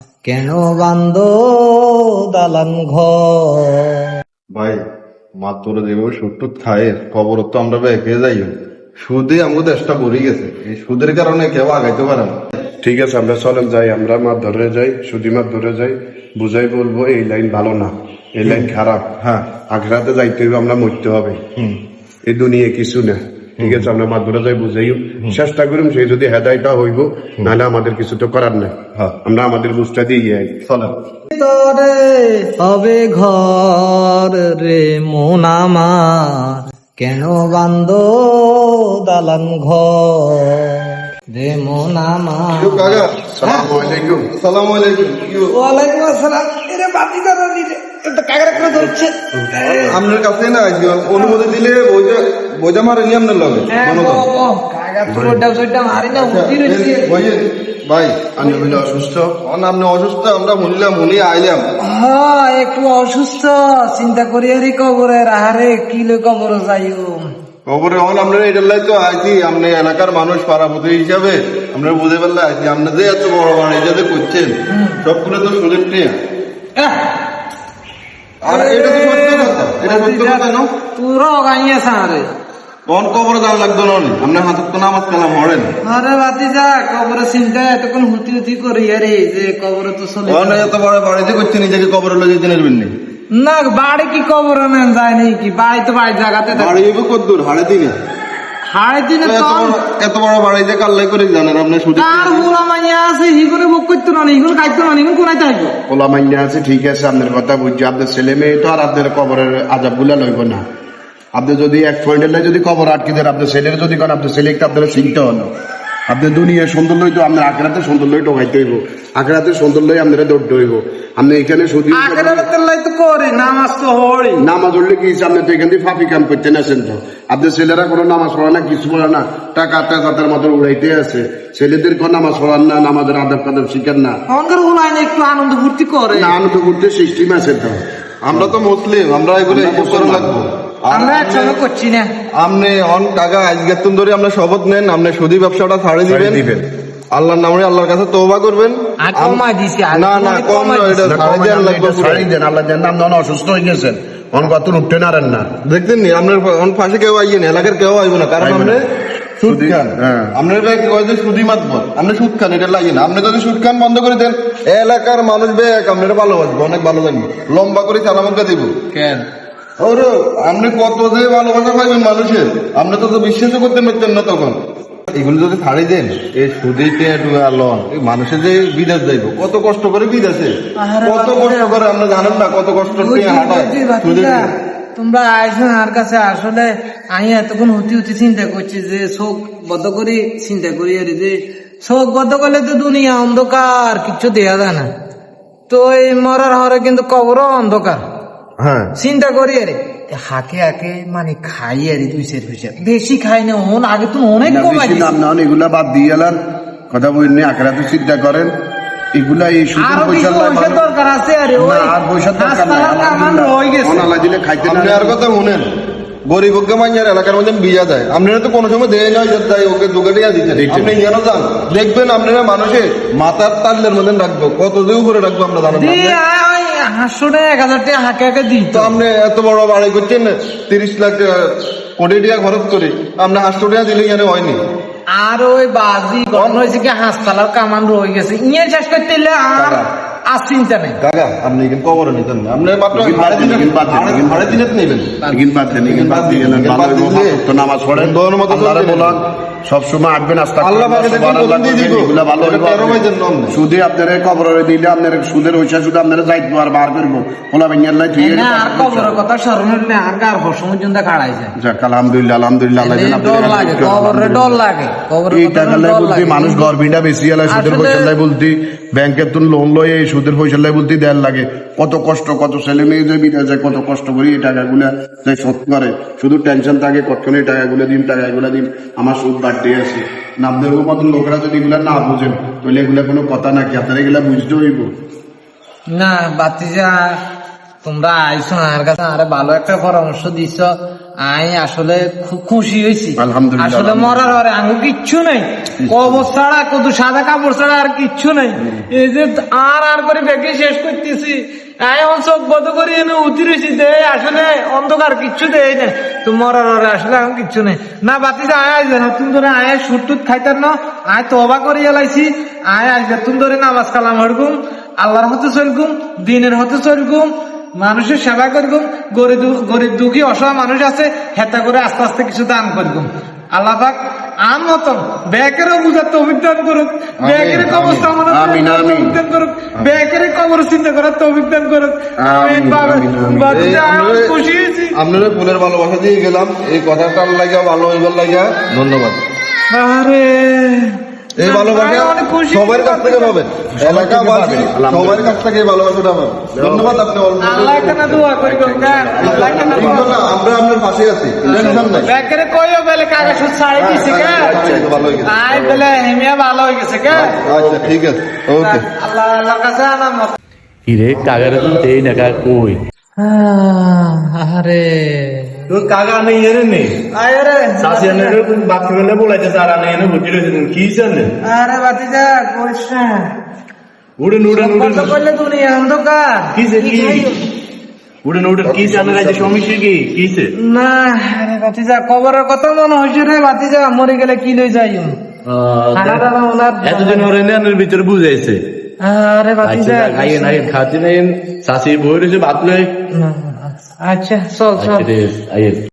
কেন বান্দ দালান ঘর। ভাই মাত্র দেব সুদ খায় খবর তো আমরা বেঁকে যাই সুদে আমাদের দেশটা ভরে গেছে, এই সুদের কারণে কেউ আগাইতে পারে না। ঠিক আছে, আমরা চলেন যাই, আমরা মাছ ধরে যাই, সুদি মাছ ধরে যাই, বুঝাই বলবো এই লাইন ভালো না, এই লাইন খারাপ। হ্যাঁ, আখড়াতে যাইতে হবে, আমরা মরতে হবে, এই দুনিয়া কিছু না। ঠিক আছে, আমরা মাছ ধরে যাই, বুঝাই চেষ্টা করুন, সেই যদি হেদায়টা হইব, নাহলে আমাদের কিছু তো করার নাই। হ্যাঁ, আমরা আমাদের বুঝটা দিয়ে যাই। চলেন। তরে হবে ঘর রে মন আমার, কেন বান্দ দালান ঘর রে মন আমার। কাকা সালাম আলাইকুম। সালাম আলাইকুম। ওয়ালাইকুম আসসালাম। এরে বাতি দাদা দিলে একটা কাগড়া করে ধরছে। আপনার কাছে না অনুমতি দিলে বোঝা মারে নি আপনার লগে ভাই। আমি হইলে অসুস্থ। আপনি অসুস্থ, আমরা শুনলাম শুনি আইলাম। হ্যাঁ একটু অসুস্থ, চিন্তা করি আরে কবরের আহারে কিলো কবর যাইও। খবরে হন আপনারা এটার লাই তো আইছি, আপনি এলাকার মানুষ পাড়াপতি হিসাবে আমরা বুঝে ফেললে আইছি। আপনি যে এত বড় বড় এই যে করছেন সবগুলো তো সুযোগ নিয়ে। আর এটা তো সত্য কথা, এটা সত্য কথা না। পুরো গাইয়াছে আরে কোন কবরে দান লাগতো না, আপনার হাতের তো নামাজ কালাম হরেন। আরে বাতি যা কবরে চিন্তা এতক্ষণ হুতি হুতি করি আরে যে কবরে তো চলে এত বড় বাড়িতে করছে নিজেকে কবরে লগে দিতে নেবেন নি। না বাড়ি কি কবর নেন যায় নাকি কি বাড়ি তো বাড়ি জায়গাতে বাড়ি হইব কদ্দূর হাড়ে দিনে হাড়ে দিনে এত বড় বাড়িতে কাল্লাই করে জানেন আপনি সুযোগ তার হুলা মাইয়া আছে হিগুনে বুক করতে না হিগুন খাইতে না হিগুন কোনাইতে হইব। ওলা মাইন্যা আছে, ঠিক আছে, আপনার কথা বুঝছি। আপনার ছেলে মেয়ে তো আর আপনার কবরের আজাব গুলা লইব না। আপনি যদি এক পয়েন্টের লাই যদি কবর আটকে দেন, আপনার ছেলের যদি কোন আপনার ছেলে একটা আপনার চিনতে হলো। আপনার দুনিয়া সুন্দর লই তো আপনার আখড়াতে সুন্দর লই টোকাইতে হইব, আখড়াতে সুন্দর লই আপনারা দৌড়তে হইব। আপনি এখানে শুধু আখেরাতের লাই তো করে নামাজ তো হই নামাজ পড়লে কি আপনি তো এখান থেকে ফাঁপি কাম করতে আসেন। তো আপনার ছেলেরা কোনো নামাজ পড়ে না, কিছু পড়ে না, টাকা টাকার মতো উড়াইতে আছে। ছেলেদের কোন নামাজ পড়ান না, নামাজের আদব কাদব শিখেন না। আমাদের হুলাই একটু আনন্দ ফুর্তি করে না, আনন্দ করতে সিস্টেম আছে। তো আমরা তো মুসলিম, আমরা এগুলো করা লাগবো। আমরা একসঙ্গে করছি না। আপনি অন টাকা আজকে তুন ধরে আমরা শপথ নেন, আপনি সুদী ব্যবসাটা ছাড়ে দিবেন, আল্লাহর নামে আল্লাহর কাছে তওবা করবেন। কমাই দিছি না না কম না, এটা ছাড়ে দেন লাগবে। ছাড়িয়ে দেন, আল্লাহ জানেন আপনি অনেক অসুস্থ হয়ে গেছেন, অনেক কত উঠতে নারেন না। দেখতেন নি আপনার অন পাশে কেউ আইয়েন, এলাকার কেউ আইব না, কারণ আপনি সুদ খান। আপনার সুদি মাতবর, আপনি সুদ খান, এটা লাগে না। আপনি যদি সুদ খান বন্ধ করে দেন, এলাকার মানুষ বেক আপনারা ভালোবাসবো, অনেক ভালো লাগবে, লম্বা করে সালামকে দিব। কেন ওরে আপনি কত যে ভালোবাসা পাইবেন মানুষের, আপনি তো বিশ্বাসও করতে পারতেন না তখন। এগুলো যদি ছাড়ি দেন, এই সুদিতে লন, মানুষের যে বিদেশ যাইব, কত কষ্ট করে বিদেশে, কত কষ্ট করে আপনি জানেন না, কত কষ্ট হাঁটায়। তোমরা আইসো আর কাছে আসলে আমি এতক্ষণ হুতি হুতি চিন্তা করছি যে চোখ বদ্ধ করি চিন্তা করি আর যে চোখ বদ্ধ করলে তো দুনিয়া অন্ধকার, কিচ্ছু দেয়া যায় না। তো এই মরার হরে কিন্তু কবরও অন্ধকার। হ্যাঁ, চিন্তা করি আরে হাকে হাকে মানে খাই আরে দুই চার পয়সা বেশি খাই না, আগে তো অনেক কমাই দিছি। নাম এগুলা বাদ দিয়ে এলাম, কথা বলিনি, আখড়াতে চিন্তা করেন। এগুলা এই সুদের পয়সা দরকার আছে আরে আর পয়সা দরকার নাই, দিলে খাইতে আপনি আর কথা শুনেন, গরিব মাইয়ার এলাকার মধ্যে বিয়া দেয়, আপনারা তো কোনো সময় দেয় নয় যায় ওকে দোকানিয়া দিতে। আপনি কেন যান দেখবেন, আপনারা মানুষে মাথার তাল্লের মধ্যে রাখবো, কত যে উপরে রাখবো আমরা জানেন। 500 টাকা 1000 টাকা হাকে হাকে দিই তো আপনি এত বড় বাড়ি করছেন, 30 লাখ কোটি টাকা খরচ করে আপনি 800 টাকা দিলে কেন হয়নি। আর ওই বাজি গঠন হয়েছে কি হাসপাতাল কামান রয়ে গেছে, ইয়ে শেষ করতে আর চিন্তা নেই। কাকা আপনি কিন্তু কবর নিতেন না, আপনি মাত্র ভাড়া দিনে নেবেন। নামাজ পড়েন, সবসময় আসবেন, সুদে আপনারা কবরে দিলে আপনার সুদের হইসা শুধু আপনারা যাইতে আর বার করবো ওলা ভাইয়ার লাই ঠিক আর কবরের কথা স্মরণ হলে আর কার সময় চিন্তা খাড়াই যায়। যাক আলহামদুলিল্লাহ, আলহামদুলিল্লাহ। কবরে ডর লাগে, এই টাকা লাই বলতে মানুষ গর্বিটা বেশি এলাই সুদের পয়সা লাই বলতে, ব্যাংকের তুন লোন লই এই সুদের পয়সা লাই বলতে দেয়ার লাগে। কত কষ্ট, কত ছেলে মেয়ে যে বিদেশ যায়, কত কষ্ট করে এই টাকাগুলা শোধ করে, শুধু টেনশন থাকে কতক্ষণ এই টাকাগুলো দিন, টাকাগুলো দিন, আমার সুদ বাড়তে আছে। আপনাদের মতন লোকেরা যদি এগুলা না বুঝেন তাহলে এগুলা কোনো কথা নাকি, আপনারা এগুলা বুঝতে হইব। না বাতিজা তোমরা আইসো আর কাছে আরে ভালো একটা পরামর্শ দিছ, আমি আসলে খুব খুশি হয়েছি। আলহামদুলিল্লাহ। আসলে মরার পরে আঙ্গু কিচ্ছু নাই, কবর ছাড়া কত সাদা কাপড় ছাড়া আর কিচ্ছু নাই। এই যে আর করে ব্যাগে শেষ করতেছি, আমি আমার চোখ বন্ধ করে এনে উঠিয়েছি, দে আসলে অন্ধকার কিচ্ছু দেয় না। তো মরার পরে আসলে আমি কিচ্ছু নেই না। বাতি যে আয় আসবে নতুন ধরে আয় সুট টুট খাইতার না, আয় তবা করে এলাইছি, আয় আসবে তুমি ধরে নামাজ কালাম হরগুম, আল্লাহর হতে চলগুম, দিনের হতে চলগুম, মানুষের সেবা করগুম, গরিব দুঃখী অসহায় মানুষ আছে হেতা করে আস্তে আস্তে কিছু দান করগুম। আল্লাহ পাক আম মতন ব্যাকেরও বুঝার তৌফিক দান করুক, ব্যাকের কবর সামনে আমিন, আমিন। তৌফিক দান করুক, ব্যাকের কবর চিন্তা করার তৌফিক দান করুক। আমিন, আমিন, আমিন। বাচ্চা আমি খুশি হয়েছি। আপনারা ফুলের ভালোবাসা দিয়ে গেলাম, এই কথাটার লাগা ভালো হইবার লাগা ধন্যবাদ। আরে এই ভালোবাসা আমি অনেক খুশি। সবার কাছ থেকে পাবেন, এলাকাবাসী সবার কাছ থেকে এই ভালোবাসাটা পাবেন। ধন্যবাদ। আপনি আল্লাহ কেনা দোয়া করি গঙ্গা, আল্লাহ কেনা দোয়া করি। আমরা আপনার পাশে আছি, টেনশন নাই। ব্যাকের কইও বেলে কাগজ ছাড়ি দিছে কে, আচ্ছা, ভালো হয়ে গেছে। আই বেলে হেমিয়া ভালো হয়ে গেছে কে। আচ্ছা ঠিক আছে, ওকে। আল্লাহ আল্লাহর কাছে আনাম। কিরে কাগারে তো দেই না কাকা কই আরে তোর কাকা নেই এর নেই আরে সাসি আনে বাকি বেলা বলাইতে তারা নেই না বুঝি রইছে কি জানে আরে বাতিজা কইস না, উড়েন উড়েন উড়েন কত করলে দুনিয়া অন্ধকার। কিসে কি উড়েন উড়েন কি জানে রাইছে সমস্যা কি কিসে না আরে বাতিজা কবরের কথা মনে হইছে রে বাতিজা, মরে গেলে কি লই যাই এতদিন ওরে নেনের ভিতরে বুঝাইছে আরে আচ্ছা বাতিজা আইন আইন খাতি নাইন সাসি বই রয়েছে বাতলে আচ্ছা চল চল। আচ্ছা আইন